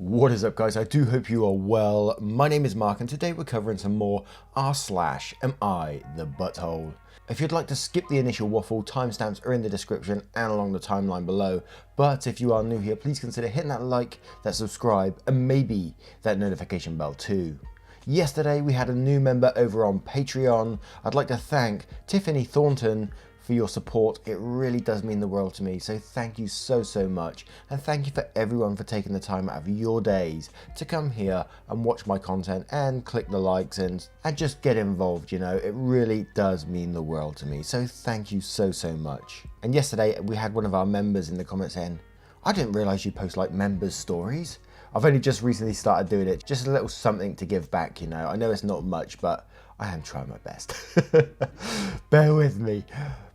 What is up, guys? I do hope you are well. My name is Mark and today we're covering some more r/am I the butthole. If you'd like to skip the initial waffle, timestamps are in the description and along the timeline below. But if you are new here, please consider hitting that like, that subscribe and maybe that notification bell too. Yesterday we had a new member over on Patreon. I'd like to thank Tiffany Thornton for your support. It really does mean the world to me, so thank you so much, and thank you for everyone for taking the time out of your days to come here and watch my content and click the likes and just get involved. You know, it really does mean the world to me, so thank you so much. And yesterday we had one of our members in the comments saying, I didn't realize you post like members stories. I've only just recently started doing it, just a little something to give back, you know. I know it's not much, but I am trying my best. Bear with me.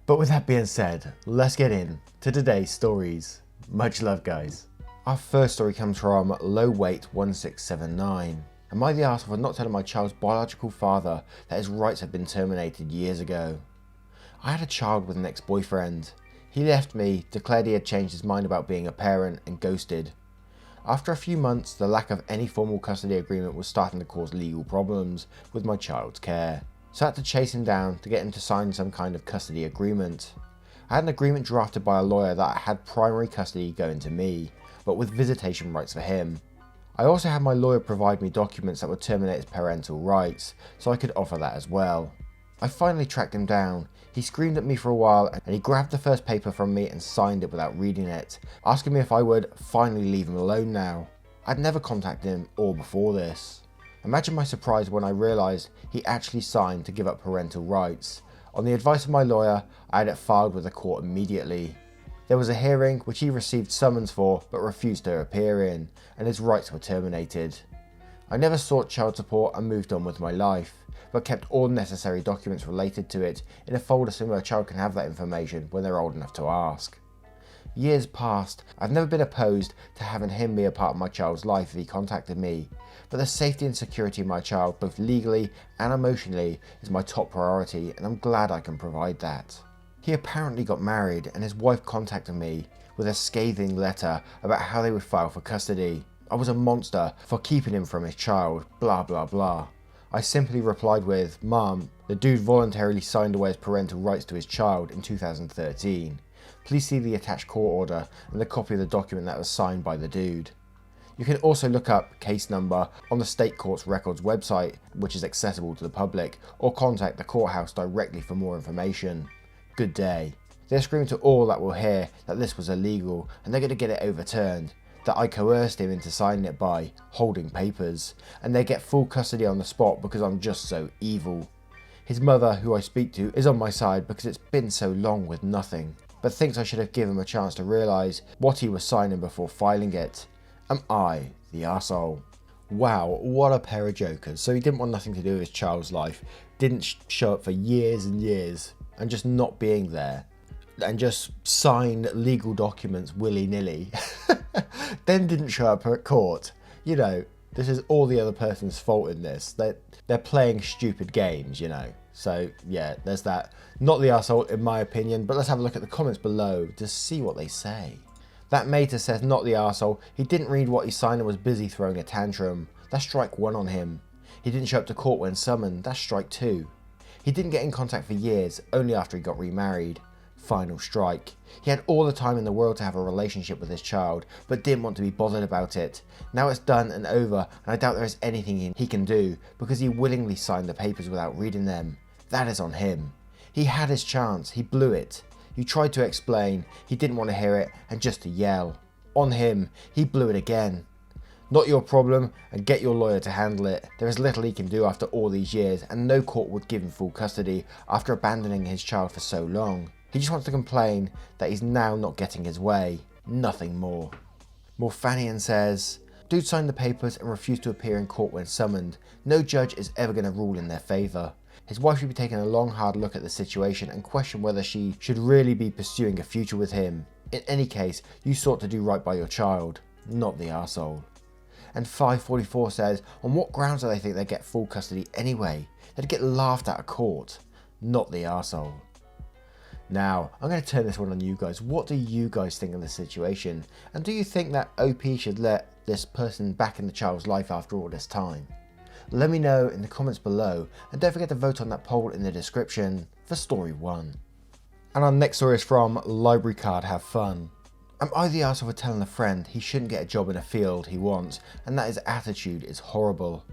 But with that being said, let's get in to today's stories. Much love, guys. Our first story comes from Low Weight 1679. Am I the arsehole for not telling my child's biological father that his rights had been terminated years ago? I had a child with an ex-boyfriend. He left me, declared he had changed his mind about being a parent, and ghosted. After a few months, the lack of any formal custody agreement was starting to cause legal problems with my child's care. So I had to chase him down to get him to sign some kind of custody agreement. I had an agreement drafted by a lawyer that had primary custody going to me, but with visitation rights for him. I also had my lawyer provide me documents that would terminate his parental rights, so I could offer that as well. I finally tracked him down. He screamed at me for a while and he grabbed the first paper from me and signed it without reading it, asking me if I would finally leave him alone now. I'd never contacted him or before this. Imagine my surprise when I realised he actually signed to give up parental rights. On the advice of my lawyer, I had it filed with the court immediately. There was a hearing which he received summons for but refused to appear in, and his rights were terminated. I never sought child support and moved on with my life, but kept all necessary documents related to it in a folder so my child can have that information when they're old enough to ask. Years passed. I've never been opposed to having him be a part of my child's life if he contacted me, but the safety and security of my child, both legally and emotionally, is my top priority, and I'm glad I can provide that. He apparently got married and his wife contacted me with a scathing letter about how they would file for custody. I was a monster for keeping him from his child, blah blah blah. I simply replied with, Mom, the dude voluntarily signed away his parental rights to his child in 2013. Please see the attached court order and the copy of the document that was signed by the dude. You can also look up case number on the state court's records website, which is accessible to the public, or contact the courthouse directly for more information. Good day. They're screaming to all that will hear that this was illegal and they're going to get it overturned, that I coerced him into signing it by holding papers, and they get full custody on the spot because I'm just so evil. His mother, who I speak to, is on my side because it's been so long with nothing, but thinks I should have given him a chance to realise what he was signing before filing it. Am I the arsehole? Wow, what a pair of jokers. So he didn't want nothing to do with his child's life, didn't show up for years and years, and just not being there, and just signed legal documents willy-nilly, then didn't show up at court. You know, this is all the other person's fault in this. They're playing stupid games, you know. So yeah, there's that. Not the arsehole in my opinion, but let's have a look at the comments below to see what they say. That Mater says, not the arsehole. He didn't read what he signed and was busy throwing a tantrum. That's strike 1 on him. He didn't show up to court when summoned. That's strike 2. He didn't get in contact for years, only after he got remarried. Final strike. He had all the time in the world to have a relationship with his child, but didn't want to be bothered about it. Now it's done and over, and I doubt there is anything he can do, because he willingly signed the papers without reading them. That is on him. He had his chance, he blew it. You tried to explain, he didn't want to hear it, and just to yell. On him, he blew it again. Not your problem, and get your lawyer to handle it. There is little he can do after all these years, and no court would give him full custody after abandoning his child for so long. He just wants to complain that he's now not getting his way. Nothing more. Morfanian says, dude signed the papers and refused to appear in court when summoned. No judge is ever going to rule in their favour. His wife should be taking a long hard look at the situation and question whether she should really be pursuing a future with him. In any case, you sought to do right by your child, not the arsehole. And 544 says, on what grounds do they think they get full custody anyway? They'd get laughed out of court, not the arsehole. Now, I'm going to turn this one on you guys. What do you guys think of the situation? And do you think that OP should let this person back in the child's life after all this time? Let me know in the comments below, and don't forget to vote on that poll in the description for story 1. And our next story is from Library Card Have Fun. Am I the arsehole for telling a friend he shouldn't get a job in a field he wants, and that his attitude is horrible?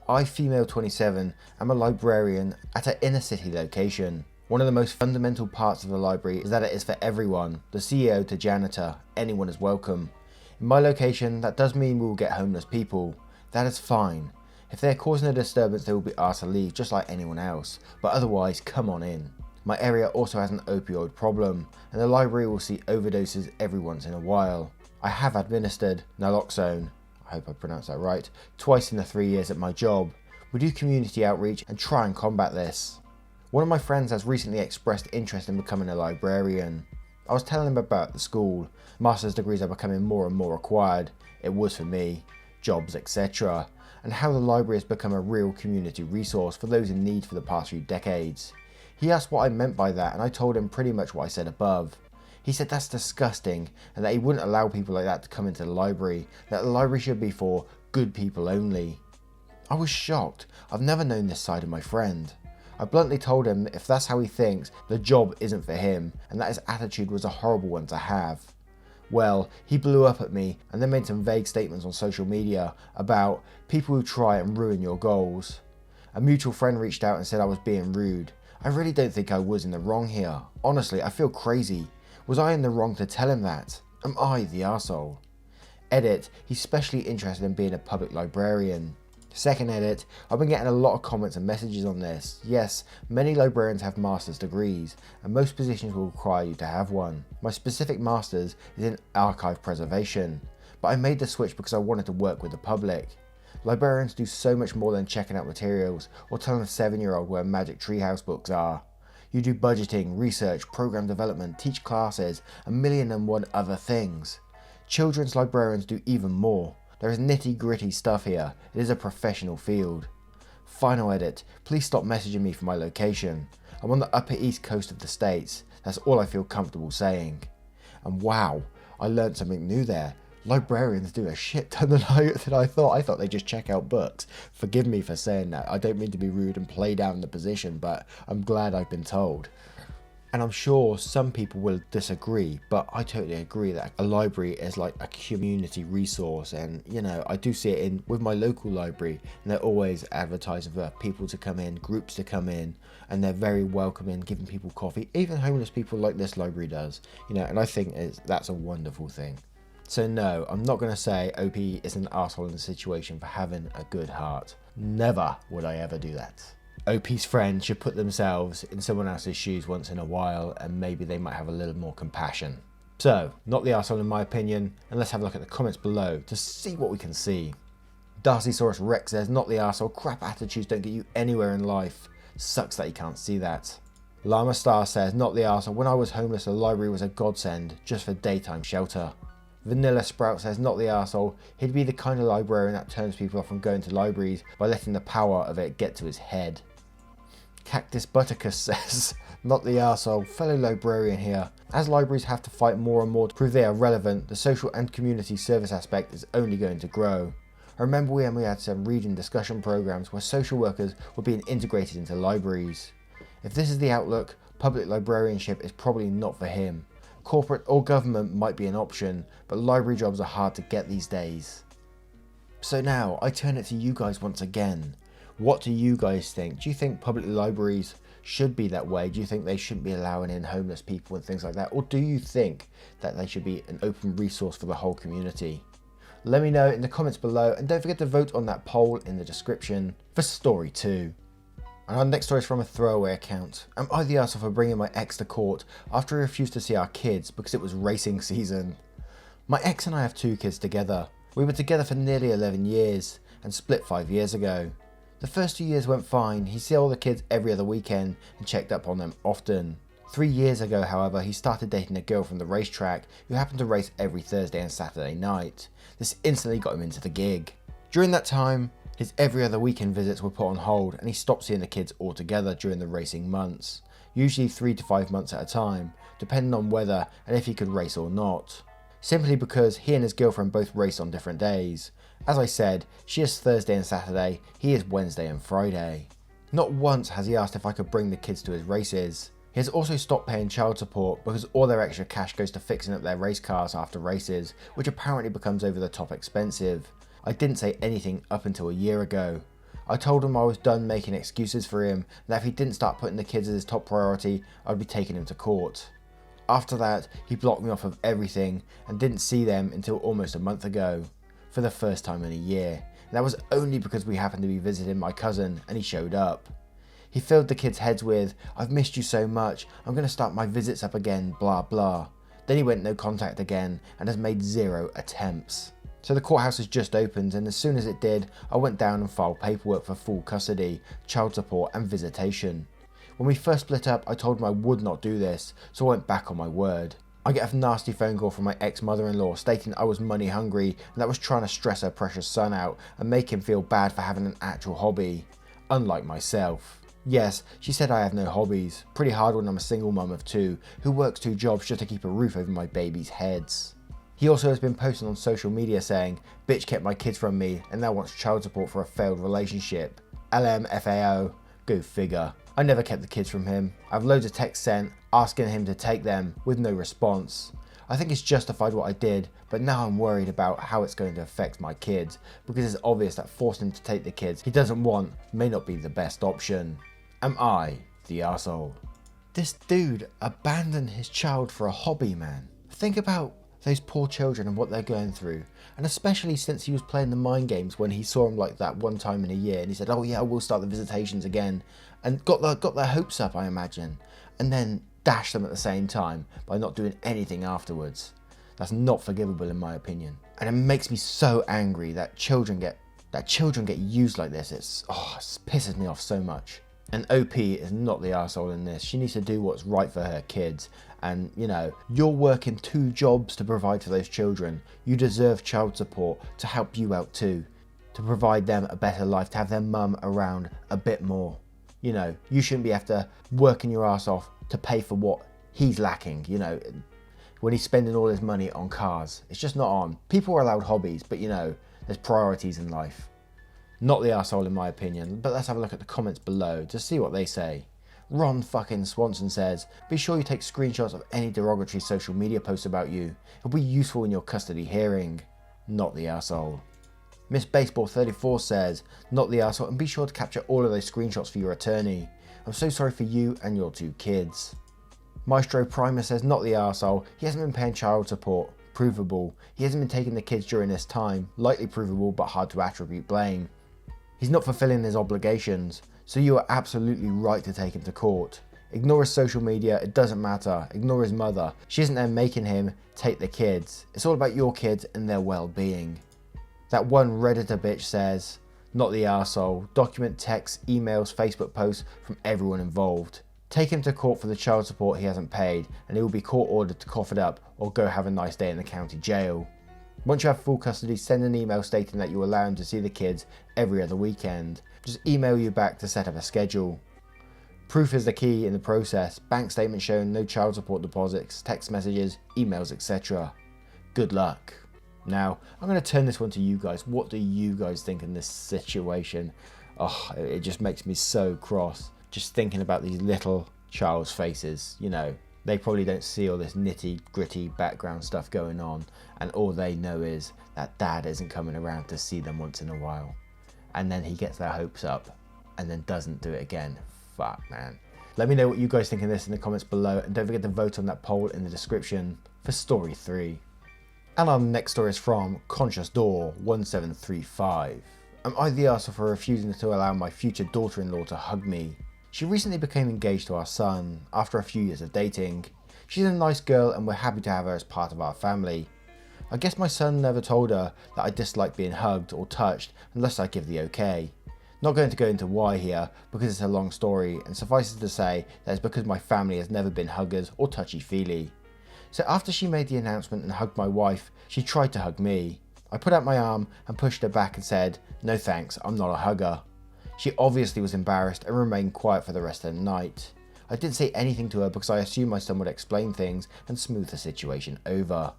I, female 27, am a librarian at an inner city location. One of the most fundamental parts of the library is that it is for everyone, the CEO to janitor, anyone is welcome. In my location, that does mean we will get homeless people. That is fine. If they are causing a disturbance, they will be asked to leave just like anyone else, but otherwise, come on in. My area also has an opioid problem, and the library will see overdoses every once in a while. I have administered naloxone, I hope I pronounced that right, twice in the 3 years at my job. We do community outreach and try and combat this. One of my friends has recently expressed interest in becoming a librarian. I was telling him about the school. Master's degrees are becoming more and more required. It was for me, jobs, etc. And how the library has become a real community resource for those in need for the past few decades. He asked what I meant by that, and I told him pretty much what I said above. He said that's disgusting, and that he wouldn't allow people like that to come into the library, that the library should be for good people only. I was shocked. I've never known this side of my friend. I bluntly told him that if that's how he thinks, the job isn't for him, and that his attitude was a horrible one to have. Well, he blew up at me and then made some vague statements on social media about people who try and ruin your goals. A mutual friend reached out and said I was being rude. I really don't think I was in the wrong here. Honestly, I feel crazy. Was I in the wrong to tell him that? Am I the arsehole? Edit, he's specially interested in being a public librarian. Second edit, I've been getting a lot of comments and messages on this. Yes, many librarians have master's degrees, and most positions will require you to have one. My specific master's is in archive preservation, but I made the switch because I wanted to work with the public. Librarians do so much more than checking out materials or telling a 7-year-old where Magic Treehouse books are. You do budgeting, research, program development, teach classes, 1,000,001 other things. Children's librarians do even more. There is nitty-gritty stuff here. It is a professional field. Final edit, please stop messaging me for my location. I'm on the upper east coast of the States. That's all I feel comfortable saying. And wow, I learned something new there. Librarians do a shit ton than I thought. I thought they just check out books. Forgive me for saying that. I don't mean to be rude and play down the position, but I'm glad I've been told. And I'm sure some people will disagree, but I totally agree that a library is like a community resource. And you know, I do see it with my local library, and they're always advertising for people to come in, groups to come in, and they're very welcoming, giving people coffee, even homeless people like this library does, you know, and I think that's a wonderful thing. So no, I'm not going to say OP is an arsehole in the situation for having a good heart. Never would I ever do that. OP's friends should put themselves in someone else's shoes once in a while, and maybe they might have a little more compassion. So, not the arsehole in my opinion, and let's have a look at the comments below to see what we can see. Darcysaurus Rex says, not the arsehole, crap attitudes don't get you anywhere in life. Sucks that you can't see that. Llama Star says, not the arsehole, when I was homeless the library was a godsend, just for daytime shelter. Vanilla Sprout says, not the arsehole, he'd be the kind of librarian that turns people off from going to libraries by letting the power of it get to his head. Cactus Buttercus says, not the arsehole, fellow librarian here. As libraries have to fight more and more to prove they are relevant, the social and community service aspect is only going to grow. I remember we had some reading discussion programs where social workers were being integrated into libraries. If this is the outlook, public librarianship is probably not for him. Corporate or government might be an option, but library jobs are hard to get these days. So now, I turn it to you guys once again. What do you guys think? Do you think public libraries should be that way? Do you think they shouldn't be allowing in homeless people and things like that? Or do you think that they should be an open resource for the whole community? Let me know in the comments below, and don't forget to vote on that poll in the description for story 2. And our next story is from a throwaway account. Am I the arsehole for bringing my ex to court after he refused to see our kids because it was racing season? My ex and I have 2 kids together. We were together for nearly 11 years and split 5 years ago. The first 2 years went fine. He saw the kids every other weekend and checked up on them often. 3 years ago, however, he started dating a girl from the racetrack who happened to race every Thursday and Saturday night. This instantly got him into the gig. During that time, his every other weekend visits were put on hold and he stopped seeing the kids altogether during the racing months. usually 3 to 5 months at a time, depending on whether and if he could race or not. Simply because he and his girlfriend both race on different days. As I said, she is Thursday and Saturday, he is Wednesday and Friday. Not once has he asked if I could bring the kids to his races. He has also stopped paying child support because all their extra cash goes to fixing up their race cars after races, which apparently becomes over the top expensive. I didn't say anything up until a year ago. I told him I was done making excuses for him, and that if he didn't start putting the kids as his top priority, I'd be taking him to court. After that, he blocked me off of everything and didn't see them until almost a month ago, for the first time in a year. And that was only because we happened to be visiting my cousin and he showed up. He filled the kids' heads with, "I've missed you so much, I'm going to start my visits up again, blah blah." Then he went no contact again and has made 0 attempts. So the courthouse has just opened, and as soon as it did, I went down and filed paperwork for full custody, child support and visitation. When we first split up, I told him I would not do this, so I went back on my word. I get a nasty phone call from my ex-mother-in-law stating I was money hungry and that I was trying to stress her precious son out and make him feel bad for having an actual hobby. Unlike myself. Yes, she said I have no hobbies. Pretty hard when I'm a single mum of 2 who works 2 jobs just to keep a roof over my babies' heads. He also has been posting on social media saying, "Bitch kept my kids from me and now wants child support for a failed relationship. LMFAO, go figure." I never kept the kids from him. I have loads of texts sent asking him to take them with no response. I think it's justified what I did, but now I'm worried about how it's going to affect my kids because it's obvious that forcing him to take the kids he doesn't want may not be the best option. Am I the arsehole? This dude abandoned his child for a hobby, man. Think about those poor children and what they're going through, and especially since he was playing the mind games when he saw him like that one time in a year and he said, "Oh yeah, we'll start the visitations again," and got their hopes up, I imagine, and then dashed them at the same time by not doing anything afterwards. That's not forgivable in my opinion, and it makes me so angry that children get used like this. It pisses me off so much. And OP is not the arsehole in this. She needs to do what's right for her kids. And, you know, you're working 2 jobs to provide for those children. You deserve child support to help you out too. To provide them a better life, to have their mum around a bit more. You know, you shouldn't be after working your ass off to pay for what he's lacking, you know, when he's spending all his money on cars. It's just not on. People are allowed hobbies, but you know, there's priorities in life. Not the arsehole in my opinion, but let's have a look at the comments below to see what they say. Ron fucking Swanson says, "Be sure you take screenshots of any derogatory social media posts about you. It'll be useful in your custody hearing." Not the arsehole. Miss Baseball 34 says, "Not the arsehole, and be sure to capture all of those screenshots for your attorney. I'm so sorry for you and your 2 kids." Maestro Primer says, "Not the arsehole. He hasn't been paying child support. Provable. He hasn't been taking the kids during this time. Likely provable, but hard to attribute blame. He's not fulfilling his obligations, so you are absolutely right to take him to court. Ignore his social media, it doesn't matter. Ignore his mother. She isn't there making him take the kids. It's all about your kids and their well-being." That one Redditor bitch says, "Not the arsehole. Document texts, emails, Facebook posts from everyone involved. Take him to court for the child support he hasn't paid, and he will be court ordered to cough it up or go have a nice day in the county jail. Once you have full custody, send an email stating that you allow him to see the kids every other weekend. Just email you back to set up a schedule. Proof is the key in the process. Bank statement showing no child support deposits, text messages, emails, etc. Good luck." Now, I'm going to turn this one to you guys. What do you guys think in this situation? Oh, it just makes me so cross. Just thinking about these little child's faces, you know. They probably don't see all this nitty gritty background stuff going on, and all they know is that dad isn't coming around to see them once in a while. And then he gets their hopes up and then doesn't do it again. Fuck, man. Let me know what you guys think of this in the comments below, and don't forget to vote on that poll in the description for story 3. And our next story is from Conscious Door 1735. "Am I the arsehole for refusing to allow my future daughter-in-law to hug me? She recently became engaged to our son after a few years of dating. She's a nice girl and we're happy to have her as part of our family. I guess my son never told her that I dislike being hugged or touched unless I give the okay. Not going to go into why here because it's a long story, and suffices to say that it's because my family has never been huggers or touchy-feely. So after she made the announcement and hugged my wife, she tried to hug me. I put out my arm and pushed her back and said, 'No thanks, I'm not a hugger.' She obviously was embarrassed and remained quiet for the rest of the night. I didn't say anything to her because I assumed my son would explain things and smooth the situation over.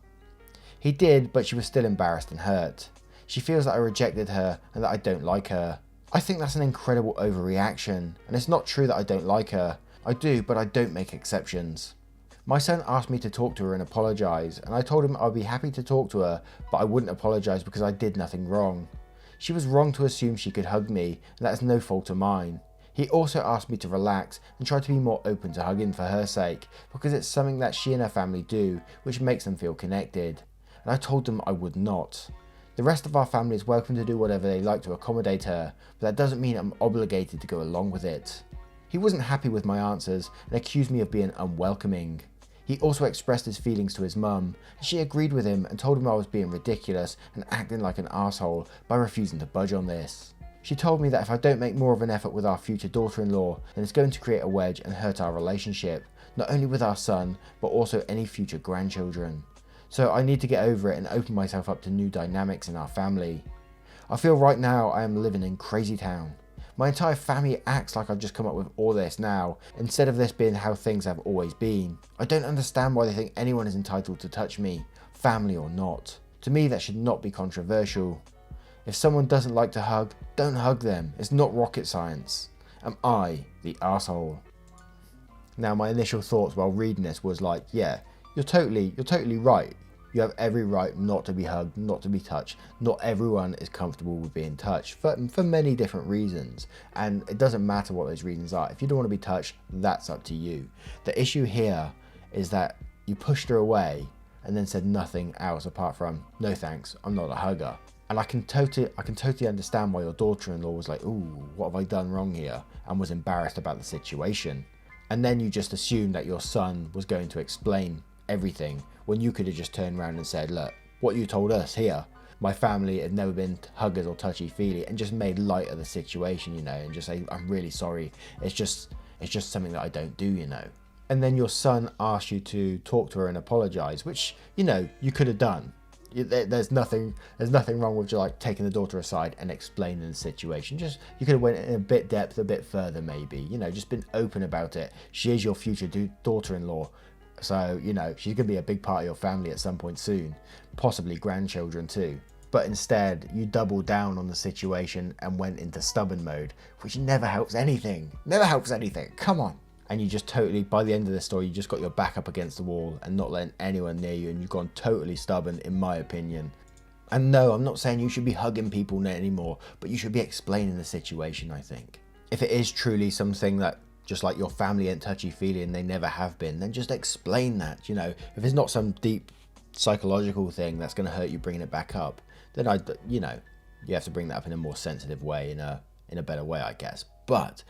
He did, but she was still embarrassed and hurt. She feels that I rejected her and that I don't like her. I think that's an incredible overreaction, and it's not true that I don't like her. I do, but I don't make exceptions. My son asked me to talk to her and apologise, and I told him I'd be happy to talk to her, but I wouldn't apologise because I did nothing wrong. She was wrong to assume she could hug me, and that is no fault of mine. He also asked me to relax and try to be more open to hugging for her sake, because it's something that she and her family do, which makes them feel connected. And I told them I would not. The rest of our family is welcome to do whatever they like to accommodate her, but that doesn't mean I'm obligated to go along with it. He wasn't happy with my answers and accused me of being unwelcoming. He also expressed his feelings to his mum, and she agreed with him and told him I was being ridiculous and acting like an asshole by refusing to budge on this. She told me that if I don't make more of an effort with our future daughter-in-law, then it's going to create a wedge and hurt our relationship, not only with our son, but also any future grandchildren. So I need to get over it and open myself up to new dynamics in our family. I feel right now I am living in crazy town. My entire family acts like I've just come up with all this now, instead of this being how things have always been. I don't understand why they think anyone is entitled to touch me, family or not. To me, that should not be controversial. If someone doesn't like to hug, don't hug them. It's not rocket science. Am I the asshole? Now, my initial thoughts while reading this was like, yeah, you're totally right. You have every right not to be hugged, not to be touched. Not everyone is comfortable with being touched for many different reasons. And it doesn't matter what those reasons are. If you don't want to be touched, that's up to you. The issue here is that you pushed her away and then said nothing else apart from, no thanks, I'm not a hugger. And I can totally understand why your daughter-in-law was like, ooh, what have I done wrong here? And was embarrassed about the situation. And then you just assumed that your son was going to explain everything when you could have just turned around and said, look, what you told us here, my family had never been huggers or touchy-feely, and just made light of the situation, you know, and just say, I'm really sorry. It's just something that I don't do, you know. And then your son asked you to talk to her and apologize, which, you know, you could have done. There's nothing wrong with just like taking the daughter aside and explaining the situation. Just, you could have went in a bit depth, a bit further maybe, you know, just been open about it. She is your future daughter-in-law. So, you know, she's going to be a big part of your family at some point soon, possibly grandchildren too. But instead, you doubled down on the situation and went into stubborn mode, which never helps anything. Never helps anything. Come on. And you just totally, by the end of the story, you just got your back up against the wall and not letting anyone near you, and you've gone totally stubborn, in my opinion. And no, I'm not saying you should be hugging people anymore, but you should be explaining the situation, I think. If it is truly something that just like your family ain't touchy-feely and they never have been, then just explain that, you know. If it's not some deep psychological thing that's going to hurt you bringing it back up, then you know, you have to bring that up in a more sensitive way, in a better way, I guess. But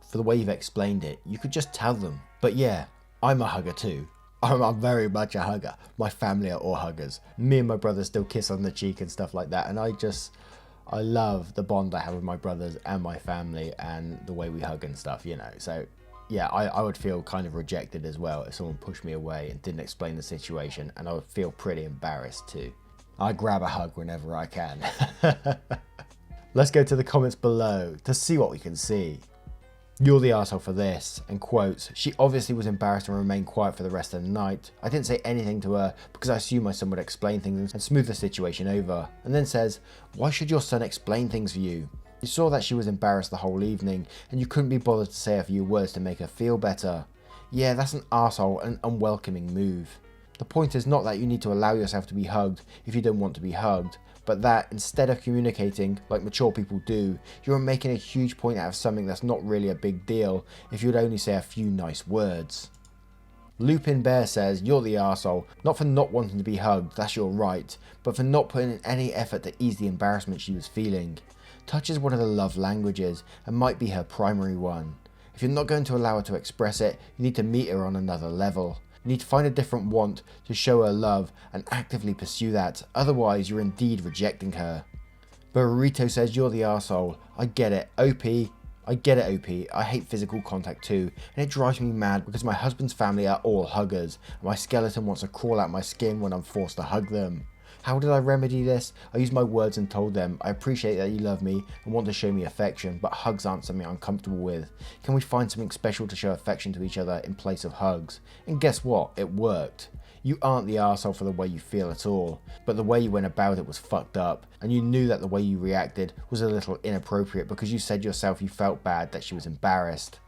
for the way you've explained it, you could just tell them. But yeah, I'm a hugger too. I'm very much a hugger. My family are all huggers. Me and my brother still kiss on the cheek and stuff like that, and I love the bond I have with my brothers and my family and the way we hug and stuff, you know. So yeah, I would feel kind of rejected as well if someone pushed me away and didn't explain the situation, and I would feel pretty embarrassed too. I grab a hug whenever I can. Let's go to the comments below to see what we can see. You're the arsehole for this, and quotes, she obviously was embarrassed and remained quiet for the rest of the night. I didn't say anything to her because I assumed my son would explain things and smooth the situation over. And then says, why should your son explain things for you? You saw that she was embarrassed the whole evening and you couldn't be bothered to say a few words to make her feel better. Yeah, that's an arsehole and an unwelcoming move. The point is not that you need to allow yourself to be hugged if you don't want to be hugged, but that instead of communicating like mature people do, you're making a huge point out of something that's not really a big deal if you'd only say a few nice words. Lupin Bear says, you're the arsehole, not for not wanting to be hugged, that's your right, but for not putting in any effort to ease the embarrassment she was feeling. Touch is one of the love languages and might be her primary one. If you're not going to allow her to express it, you need to meet her on another level. You need to find a different want to show her love and actively pursue that, otherwise you're indeed rejecting her. Burrito says, you're the arsehole. I get it, OP. I get it, OP. I hate physical contact too, and it drives me mad because my husband's family are all huggers, and my skeleton wants to crawl out my skin when I'm forced to hug them. How did I remedy this? I used my words and told them, I appreciate that you love me and want to show me affection, but hugs aren't something I'm comfortable with. Can we find something special to show affection to each other in place of hugs? And guess what? It worked. You aren't the arsehole for the way you feel at all, but the way you went about it was fucked up, and you knew that the way you reacted was a little inappropriate because you said yourself you felt bad that she was embarrassed.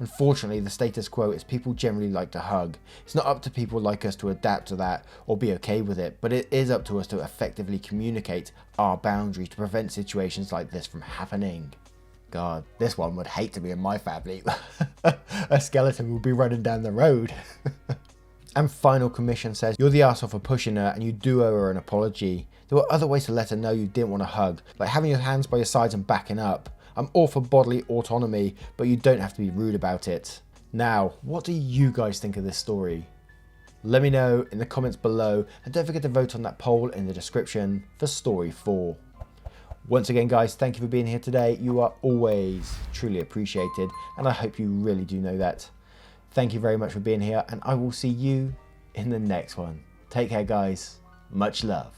Unfortunately, the status quo is people generally like to hug. It's not up to people like us to adapt to that or be okay with it, but it is up to us to effectively communicate our boundaries to prevent situations like this from happening. God, this one would hate to be in my family. A skeleton would be running down the road. And Final Commission says, you're the arsehole for pushing her and you do owe her an apology. There were other ways to let her know you didn't want to hug, like having your hands by your sides and backing up. I'm all for bodily autonomy, but you don't have to be rude about it. Now, what do you guys think of this story? Let me know in the comments below, and don't forget to vote on that poll in the description for story 4. Once again guys, thank you for being here today. You are always truly appreciated, and I hope you really do know that. Thank you very much for being here, and I will see you in the next one. Take care guys. Much love.